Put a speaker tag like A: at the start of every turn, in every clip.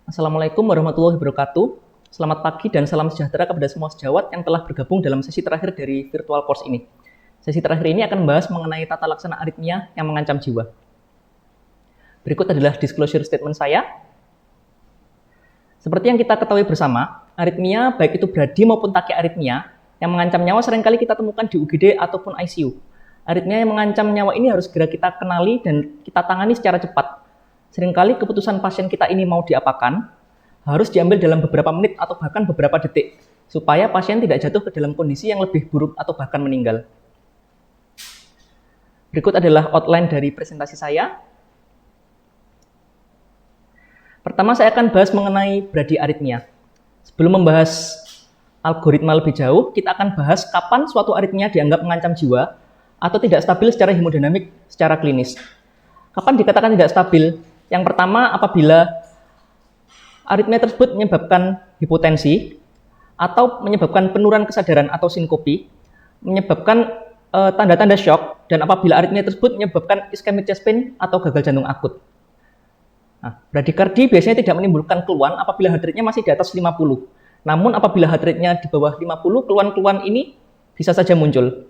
A: Assalamualaikum warahmatullahi wabarakatuh. Selamat pagi dan salam sejahtera kepada semua sejawat yang telah bergabung dalam sesi terakhir dari virtual course ini. Sesi terakhir ini akan membahas mengenai tata laksana aritmia yang mengancam jiwa. Berikut adalah disclosure statement saya. Seperti yang kita ketahui bersama, aritmia baik itu bradi maupun tachyarrhythmia yang mengancam nyawa seringkali kita temukan di UGD ataupun ICU. Aritmia yang mengancam nyawa ini harus segera kita kenali dan kita tangani secara cepat. Seringkali keputusan pasien kita ini mau diapakan harus diambil dalam beberapa menit atau bahkan beberapa detik, supaya pasien tidak jatuh ke dalam kondisi yang lebih buruk atau bahkan meninggal. Berikut adalah outline dari presentasi saya. Pertama, saya akan bahas mengenai bradyaritmia. Sebelum membahas algoritma lebih jauh, kita akan bahas kapan suatu aritmia dianggap mengancam jiwa atau tidak stabil secara hemodinamik secara klinis. Kapan dikatakan tidak stabil? Yang pertama, apabila aritmia tersebut menyebabkan hipotensi atau menyebabkan penurunan kesadaran atau sinkopi, menyebabkan tanda-tanda shock, dan apabila aritmia tersebut menyebabkan ischemic chest pain atau gagal jantung akut. Nah, bradikardi biasanya tidak menimbulkan keluhan apabila heart rate-nya masih di atas 50. Namun apabila heart rate-nya di bawah 50, keluhan-keluhan ini bisa saja muncul.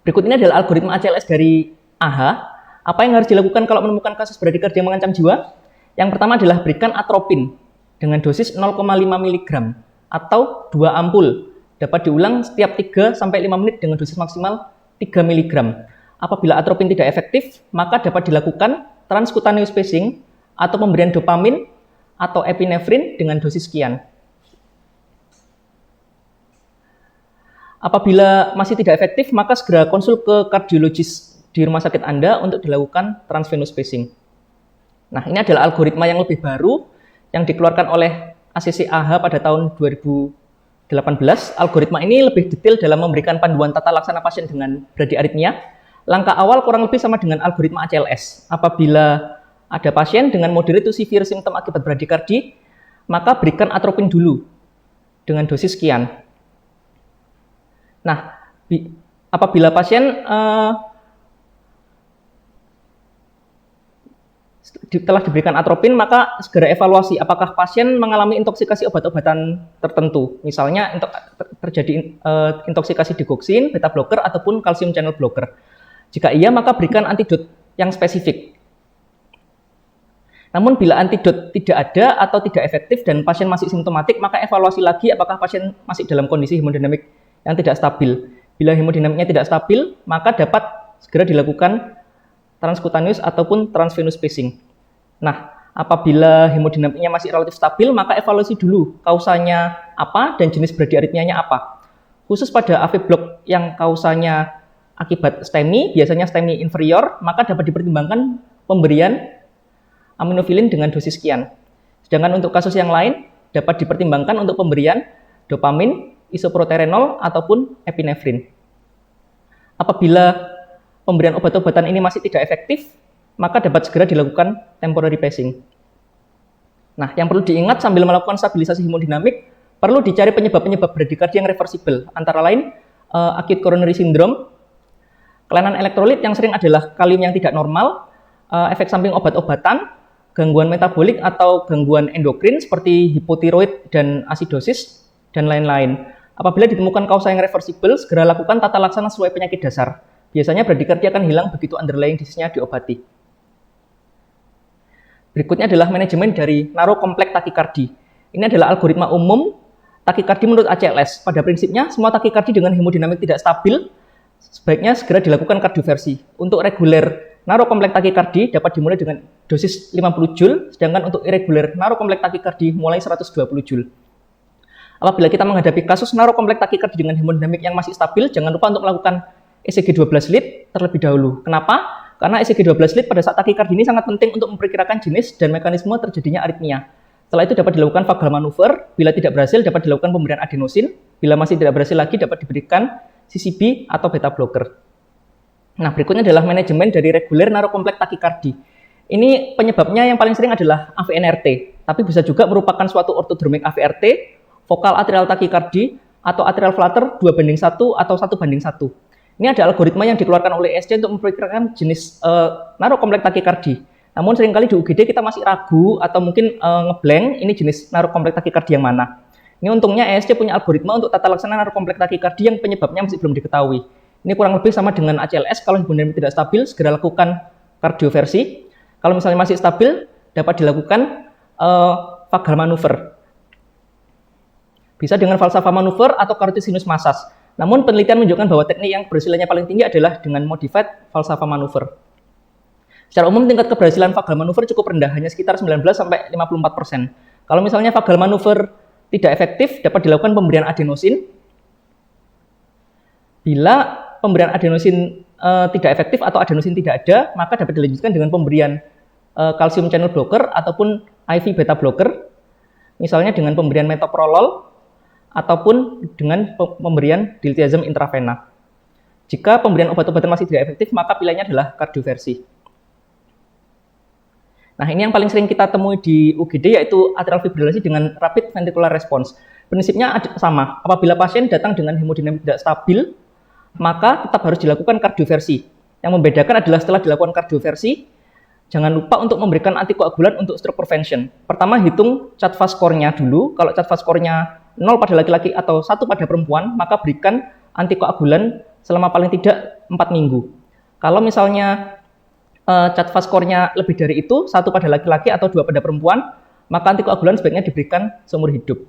A: Berikut ini adalah algoritma ACLS dari AHA. Apa yang harus dilakukan kalau menemukan kasus bradikardi yang mengancam jiwa? Yang pertama adalah berikan atropin dengan dosis 0,5 mg atau 2 ampul. Dapat diulang setiap 3-5 menit dengan dosis maksimal 3 mg. Apabila atropin tidak efektif, maka dapat dilakukan transcutaneous pacing atau pemberian dopamin atau epinefrin dengan dosis sekian. Apabila masih tidak efektif, maka segera konsul ke kardiologis di rumah sakit Anda untuk dilakukan transvenous pacing. Nah, ini adalah algoritma yang lebih baru yang dikeluarkan oleh ACC/AHA pada tahun 2018. Algoritma ini lebih detail dalam memberikan panduan tata laksana pasien dengan bradyaritmia. Langkah awal kurang lebih sama dengan algoritma ACLS. Apabila ada pasien dengan moderate to severe simptom akibat bradikardi, maka berikan atropin dulu dengan dosis sekian. Nah, apabila pasien telah diberikan atropin, maka segera evaluasi apakah pasien mengalami intoksikasi obat-obatan tertentu. Misalnya terjadi intoksikasi digoxin, beta blocker, ataupun kalsium channel blocker. Jika iya, maka berikan antidot yang spesifik. Namun bila antidot tidak ada atau tidak efektif dan pasien masih simptomatik, maka evaluasi lagi apakah pasien masih dalam kondisi hemodinamik yang tidak stabil. Bila hemodinamiknya tidak stabil, maka dapat segera dilakukan transcutaneous ataupun transvenous pacing. Nah, apabila hemodinamiknya masih relatif stabil, maka evaluasi dulu kausanya apa dan jenis bradyaritmianya apa. Khusus pada AV block yang kausanya akibat STEMI, biasanya STEMI inferior, maka dapat dipertimbangkan pemberian aminofilin dengan dosis sekian. Sedangkan untuk kasus yang lain, dapat dipertimbangkan untuk pemberian dopamin, isoproterenol, ataupun epinefrin. Apabila pemberian obat-obatan ini masih tidak efektif, maka dapat segera dilakukan temporary pacing. Nah, yang perlu diingat sambil melakukan stabilisasi hemodinamik, perlu dicari penyebab-penyebab bradikardi yang reversible, antara lain acute coronary syndrome, kelainan elektrolit yang sering adalah kalium yang tidak normal, efek samping obat-obatan, gangguan metabolik atau gangguan endokrin seperti hipotiroid dan asidosis, dan lain-lain. Apabila ditemukan kausa yang reversible, segera lakukan tata laksana sesuai penyakit dasar. Biasanya bradikardi akan hilang begitu underlying disease-nya diobati. Berikutnya adalah manajemen dari narokompleks takikardi. Ini adalah algoritma umum takikardi menurut ACLS. Pada prinsipnya, semua takikardi dengan hemodinamik tidak stabil sebaiknya segera dilakukan kardioversi. Untuk reguler narokompleks takikardi dapat dimulai dengan dosis 50 Joule, sedangkan untuk irregular narokompleks takikardi mulai 120 Joule. Apabila kita menghadapi kasus narokompleks takikardi dengan hemodinamik yang masih stabil, jangan lupa untuk melakukan ECG 12 lead terlebih dahulu. Kenapa? Karena ECG 12 lead pada saat takikardi ini sangat penting untuk memperkirakan jenis dan mekanisme terjadinya aritmia. Setelah itu dapat dilakukan vagal manuver. Bila tidak berhasil, dapat dilakukan pemberian adenosin. Bila masih tidak berhasil lagi, dapat diberikan CCB atau beta blocker. Nah, berikutnya adalah manajemen dari reguler narokompleks takikardi. Ini penyebabnya yang paling sering adalah AVNRT, tapi bisa juga merupakan suatu ortodromic AVRT, vokal atrial takikardi, atau atrial flutter 2:1 atau 1:1. Ini ada algoritma yang dikeluarkan oleh ESC untuk memperkirakan jenis narokompleks takikardi. Namun seringkali di UGD kita masih ragu atau mungkin ngeblank ini jenis narokompleks takikardi yang mana. Ini untungnya ESC punya algoritma untuk tata laksana narokompleks takikardi yang penyebabnya masih belum diketahui. Ini kurang lebih sama dengan ACLS, kalau hemodinamik tidak stabil, segera lakukan kardioversi. Kalau misalnya masih stabil, dapat dilakukan vagal manuver. Bisa dengan falsafa manuver atau carotid sinus massage. Namun penelitian menunjukkan bahwa teknik yang keberhasilannya paling tinggi adalah dengan modified falsafa manuver. Secara umum tingkat keberhasilan vagal manuver cukup rendah, hanya sekitar 19-54%. Kalau misalnya vagal manuver tidak efektif, dapat dilakukan pemberian adenosin. Bila pemberian adenosin tidak efektif atau adenosin tidak ada, maka dapat dilanjutkan dengan pemberian calcium channel blocker ataupun IV beta blocker, misalnya dengan pemberian metoprolol ataupun dengan pemberian diltiazem intravena. Jika pemberian obat-obatan masih tidak efektif, maka pilihannya adalah kardioversi. Nah, ini yang paling sering kita temui di UGD, yaitu atrial fibrilasi dengan rapid ventricular response. Prinsipnya sama, apabila pasien datang dengan hemodinamik tidak stabil, maka tetap harus dilakukan kardioversi. Yang membedakan adalah setelah dilakukan kardioversi, jangan lupa untuk memberikan antikoagulan untuk stroke prevention. Pertama, hitung CHA2 score-nya dulu. Kalau CHA2 score-nya 0 pada laki-laki atau 1 pada perempuan, maka berikan antikoagulan selama paling tidak 4 minggu. Kalau misalnya CHA2 score-nya lebih dari itu, 1 pada laki-laki atau 2 pada perempuan, maka antikoagulan sebaiknya diberikan seumur hidup.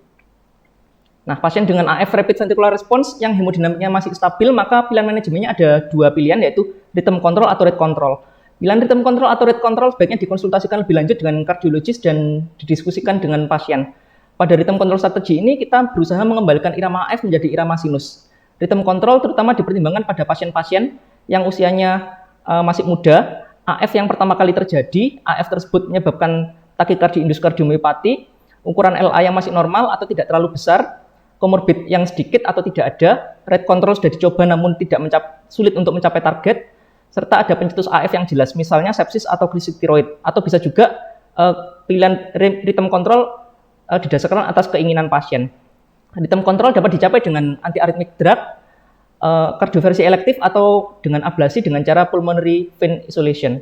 A: Nah, pasien dengan AF rapid ventricular response yang hemodinamiknya masih stabil, maka pilihan manajemennya ada 2 pilihan, yaitu rhythm control atau rate control. Pilihan rhythm control atau rate control sebaiknya dikonsultasikan lebih lanjut dengan kardiologis dan didiskusikan dengan pasien. Pada rhythm control strategi ini, kita berusaha mengembalikan irama AF menjadi irama sinus. Rhythm control terutama dipertimbangkan pada pasien-pasien yang usianya masih muda, AF yang pertama kali terjadi, AF tersebut menyebabkan takikardi indus kardiomiopati, ukuran LA yang masih normal atau tidak terlalu besar, komorbid yang sedikit atau tidak ada, rate control sudah dicoba namun sulit untuk mencapai target, serta ada pencetus AF yang jelas, misalnya sepsis atau krisis tiroid, atau bisa juga pilihan rhythm control didasarkan atas keinginan pasien. Rhythm control dapat dicapai dengan antiarrhythmic drug, kardioversi elektif atau dengan ablasi dengan cara pulmonary vein isolation.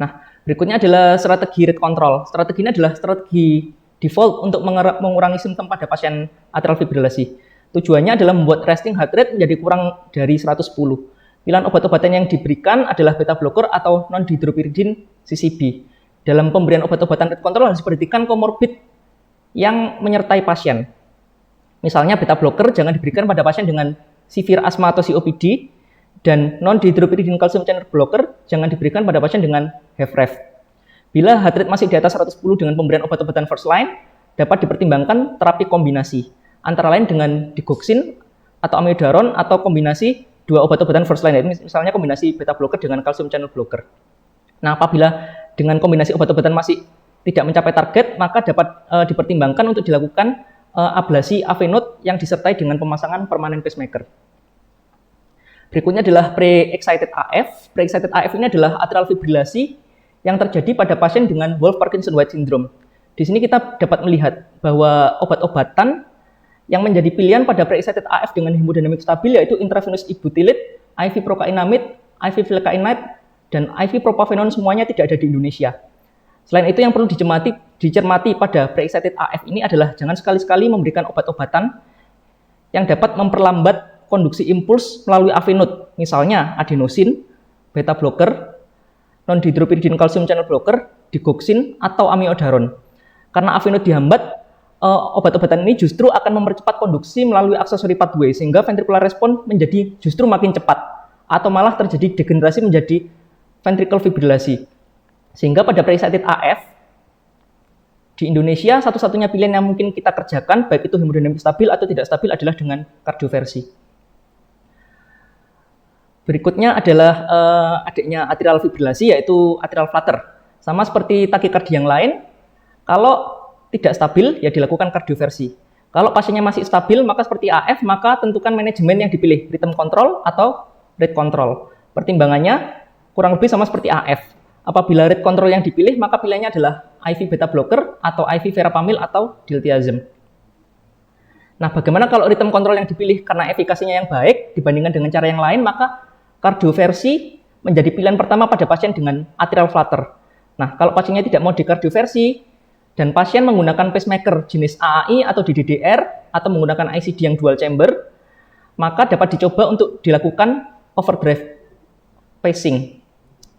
A: Nah, berikutnya adalah strategi rate control. Strategi ini adalah strategi default untuk mengurangi simptom pada pasien atrial fibrilasi. Tujuannya adalah membuat resting heart rate menjadi kurang dari 110. Pilihan obat-obatan yang diberikan adalah beta blocker atau non-dihydropyridine CCB. Dalam pemberian obat-obatan rate control harus diperhatikan komorbid yang menyertai pasien. Misalnya beta blocker jangan diberikan pada pasien dengan severe asma atau COPD, dan non-dihydropyridine calcium channel blocker jangan diberikan pada pasien dengan HFrEF. Bila heart rate masih di atas 110 dengan pemberian obat-obatan first line, dapat dipertimbangkan terapi kombinasi, antara lain dengan digoxin atau amiodaron atau kombinasi 2 obat-obatan first line, misalnya kombinasi beta blocker dengan calcium channel blocker. Nah, apabila dengan kombinasi obat-obatan masih tidak mencapai target, maka dapat dipertimbangkan untuk dilakukan ablasi AV node yang disertai dengan pemasangan permanen pacemaker. Berikutnya adalah pre-excited AF. Pre-excited AF ini adalah atrial fibrilasi yang terjadi pada pasien dengan Wolff-Parkinson-White syndrome. Di sini kita dapat melihat bahwa obat-obatan yang menjadi pilihan pada pre-excited AF dengan hemodinamik stabil yaitu intravenous ibutilit, IV procainamide, IV vilcainide, dan IV propafenon semuanya tidak ada di Indonesia. Selain itu, yang perlu dicermati pada pre-excited AF ini adalah jangan sekali-sekali memberikan obat-obatan yang dapat memperlambat konduksi impuls melalui AV node, misalnya adenosin, beta blocker, non-dihydropyridine calcium channel blocker, digoxin, atau amiodaron. Karena AV node dihambat, obat-obatan ini justru akan mempercepat konduksi melalui accessory pathway, sehingga ventricular response menjadi justru makin cepat, atau malah terjadi degenerasi menjadi ventricle fibrilasi. Sehingga pada pre-excited AF, di Indonesia satu-satunya pilihan yang mungkin kita kerjakan, baik itu hemodinamik stabil atau tidak stabil, adalah dengan kardioversi. Berikutnya adalah adiknya atrial fibrilasi, yaitu atrial flutter. Sama seperti takikardi yang lain, kalau tidak stabil, ya dilakukan kardioversi. Kalau pasiennya masih stabil, maka seperti AF, maka tentukan manajemen yang dipilih, rhythm control atau rate control. Pertimbangannya kurang lebih sama seperti AF. Apabila rate control yang dipilih, maka pilihannya adalah IV beta blocker atau IV verapamil atau diltiazem. Nah, bagaimana kalau rhythm control yang dipilih karena efikasinya yang baik dibandingkan dengan cara yang lain, maka kardioversi menjadi pilihan pertama pada pasien dengan atrial flutter. Nah, kalau pasiennya tidak mau dikardioversi dan pasien menggunakan pacemaker jenis AAI atau DDR atau menggunakan ICD yang dual chamber, maka dapat dicoba untuk dilakukan overdrive pacing.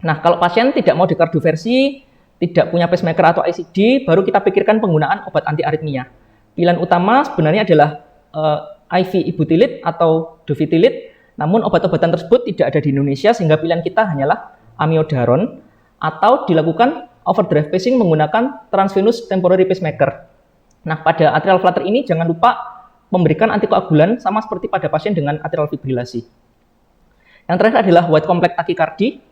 A: Nah, kalau pasien tidak mau dikardioversi, tidak punya pacemaker atau ICD, baru kita pikirkan penggunaan obat antiaritmia. Pilihan utama sebenarnya adalah IV ibutilid atau dovitilid, namun obat-obatan tersebut tidak ada di Indonesia sehingga pilihan kita hanyalah amiodaron atau dilakukan overdrive pacing menggunakan transvenous temporary pacemaker. Nah, pada atrial flutter ini jangan lupa memberikan antikoagulan sama seperti pada pasien dengan atrial fibrilasi. Yang terakhir adalah wide complex tachycardia.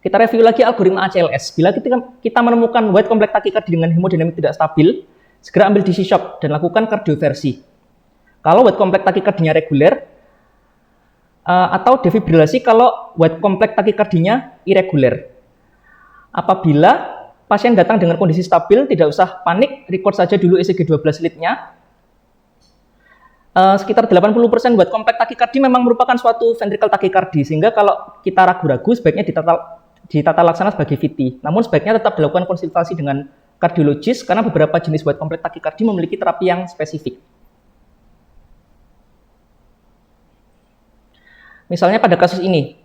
A: Kita review lagi algoritma ACLS. Bila kita menemukan wide complex tachycardia dengan hemodinamik tidak stabil, segera ambil DC shock dan lakukan kardioversi. Kalau wide complex tachycardia reguler, atau defibrilasi kalau wide complex tachycardia irreguler. Apabila pasien datang dengan kondisi stabil, tidak usah panik, record saja dulu ECG 12 lead-nya. Sekitar 80% wide complex tachycardia memang merupakan suatu ventricle tachycardia, sehingga kalau kita ragu-ragu sebaiknya ditata laksana sebagai VT. Namun sebaiknya tetap dilakukan konsultasi dengan kardiologis karena beberapa jenis wide complex tachycardia memiliki terapi yang spesifik. Misalnya pada kasus ini,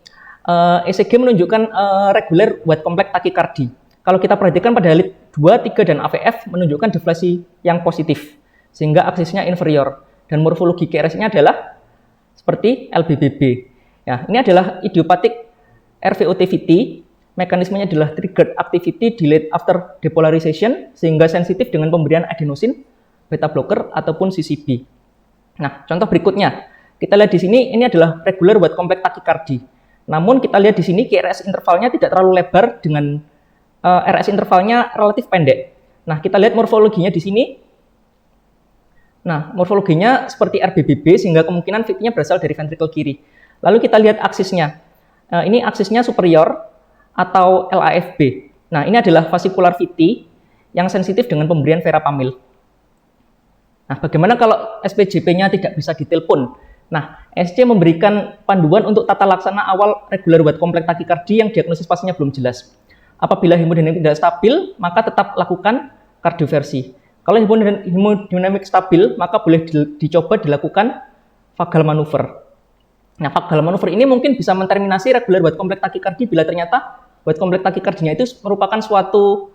A: ECG menunjukkan reguler wide complex tachycardia. Kalau kita perhatikan pada lead 2, 3, dan AVF menunjukkan deflasi yang positif, sehingga aksisnya inferior. Dan morfologi KRS-nya adalah seperti LBBB. Ya, ini adalah idiopathic RVOT-VT. Mekanismenya adalah triggered activity delayed after depolarization, sehingga sensitif dengan pemberian adenosine, beta blocker, ataupun CCB. Nah, contoh berikutnya. Kita lihat di sini, ini adalah regular wide complex tachycardia. Namun kita lihat di sini KRS intervalnya tidak terlalu lebar dengan RS intervalnya relatif pendek. Nah, kita lihat morfologinya di sini. Nah, morfologinya seperti RBBB sehingga kemungkinan VT-nya berasal dari ventricle kiri. Lalu kita lihat aksisnya. Ini aksisnya superior atau LAFB. Nah, ini adalah vascular VT yang sensitif dengan pemberian verapamil. Nah, bagaimana kalau SPJP-nya tidak bisa ditelepon? Nah, SC memberikan panduan untuk tata laksana awal regular wide complex tachycardia yang diagnosis pasiennya belum jelas. Apabila hemodinamik tidak stabil, maka tetap lakukan kardioversi. Kalau hemodinamik stabil, maka boleh dicoba dilakukan vagal manuver. Nah, vagal manuver ini mungkin bisa menterminasi regular wide complex tachycardia bila ternyata wide complex tachycardia itu merupakan suatu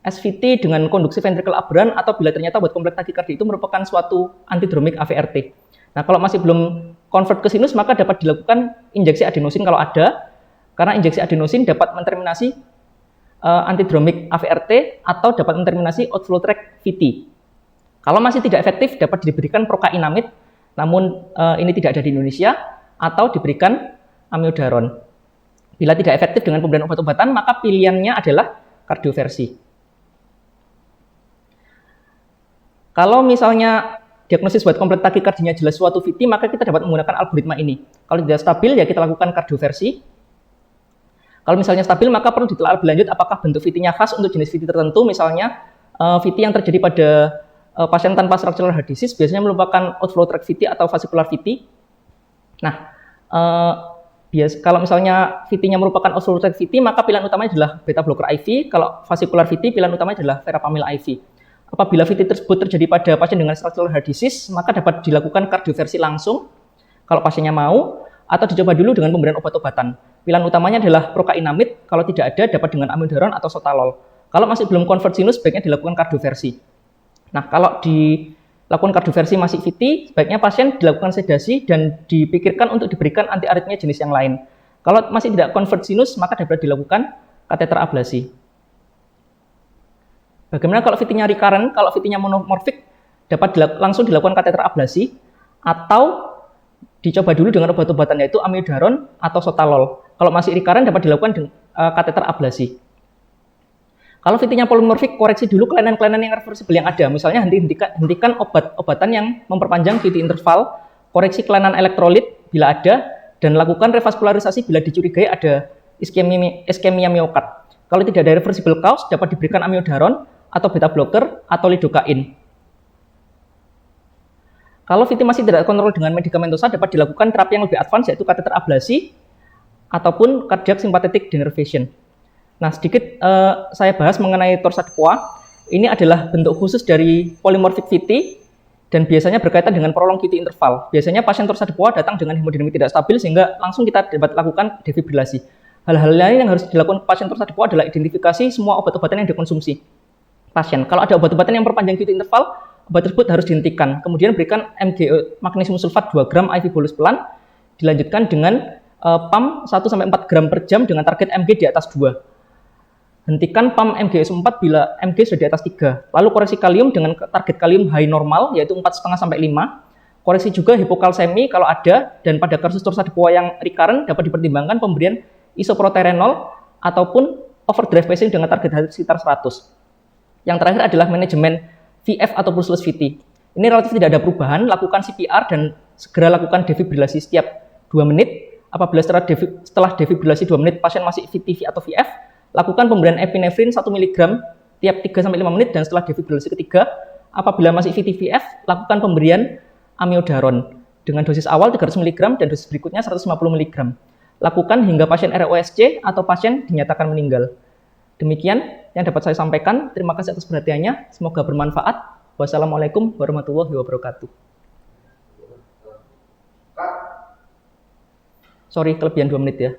A: SVT dengan konduksi ventricle aberran atau bila ternyata wide complex tachycardia itu merupakan suatu antidromic AVRT. Nah, kalau masih belum convert ke sinus, maka dapat dilakukan injeksi adenosin kalau ada, karena injeksi adenosin dapat menterminasi antidromic AVRT atau dapat menterminasi outflow tract VT. Kalau masih tidak efektif, dapat diberikan prokainamid, namun ini tidak ada di Indonesia, atau diberikan amiodaron. Bila tidak efektif dengan pemberian obat-obatan, maka pilihannya adalah kardioversi. Kalau misalnya diagnosis wide complex tachycardia jelas suatu VT, maka kita dapat menggunakan algoritma ini. Kalau tidak stabil, ya kita lakukan kardioversi. Kalau misalnya stabil, maka perlu ditelaah lebih lanjut apakah bentuk VT-nya khas untuk jenis VT tertentu, misalnya VT yang terjadi pada pasien tanpa structural heart disease, biasanya merupakan outflow tract VT atau vascular VT. Nah, kalau misalnya VT-nya merupakan outflow tract VT, maka pilihan utamanya adalah beta blocker IV. Kalau vascular VT, pilihan utamanya adalah verapamil IV. Apabila VT tersebut terjadi pada pasien dengan structural heart disease, maka dapat dilakukan kardioversi langsung kalau pasiennya mau, atau dicoba dulu dengan pemberian obat-obatan. Pilihan utamanya adalah prokainamid, kalau tidak ada dapat dengan amiodaron atau sotalol. Kalau masih belum convert sinus, sebaiknya dilakukan kardioversi. Nah, kalau dilakukan kardioversi masih VT, sebaiknya pasien dilakukan sedasi dan dipikirkan untuk diberikan antiaritmia jenis yang lain. Kalau masih tidak convert sinus, maka dapat dilakukan kateter ablasi. Bagaimana kalau VT-nya recurrent? Kalau VT-nya monomorfik, dapat langsung dilakukan kateter ablasi atau dicoba dulu dengan obat-obatan yaitu amiodaron atau sotalol. Kalau masih recurrent dapat dilakukan kateter ablasi. Kalau VT-nya polymorfik, koreksi dulu kelainan-kelainan yang reversibel yang ada. Misalnya hentikan obat-obatan yang memperpanjang VT interval, koreksi kelainan elektrolit bila ada, dan lakukan revaskularisasi bila dicurigai ada iskemia miokard. Kalau tidak ada reversible cause, dapat diberikan amiodaron atau beta blocker atau lidocain. Kalau VT masih tidak kontrol dengan medikamentosa, dapat dilakukan terapi yang lebih advance yaitu kateter ablasi ataupun cardiac sympathetic denervation. Nah, sedikit saya bahas mengenai torsa de Poix. Ini adalah bentuk khusus dari polymorphic VT dan biasanya berkaitan dengan prolonged QT interval. Biasanya pasien torsa de Poix datang dengan hemodinamik tidak stabil sehingga langsung kita dapat lakukan defibrilasi. Hal-hal lain yang harus dilakukan pasien torsa de Poix adalah identifikasi semua obat-obatan yang dikonsumsi pasien. Kalau ada obat-obatan yang perpanjang QT interval, obat tersebut harus dihentikan. Kemudian berikan MgO magnesium sulfat 2 gram IV bolus pelan, dilanjutkan dengan PAM 1-4 gram per jam dengan target Mg di atas 2. Hentikan PAM MgS4 bila Mg sudah di atas 3. Lalu koreksi kalium dengan target kalium high normal yaitu 4,5-5. Koreksi juga hipokalsemi kalau ada, dan pada kasus torsa de Poix yang recurrent dapat dipertimbangkan pemberian isoproterenol ataupun overdrive pacing dengan target heart sekitar 100. Yang terakhir adalah manajemen VF atau pulseless VT. Ini relatif tidak ada perubahan, lakukan CPR dan segera lakukan defibrilasi setiap 2 menit. Apabila setelah defibrilasi 2 menit pasien masih VT atau VF, lakukan pemberian epinefrin 1 mg tiap 3-5 menit, dan setelah defibrilasi ketiga, apabila masih VT VF, lakukan pemberian amiodaron dengan dosis awal 300 mg dan dosis berikutnya 150 mg. Lakukan hingga pasien ROSC atau pasien dinyatakan meninggal. Demikian yang dapat saya sampaikan. Terima kasih atas perhatiannya. Semoga bermanfaat. Wassalamualaikum warahmatullahi wabarakatuh. Sorry, kelebihan 2 menit ya.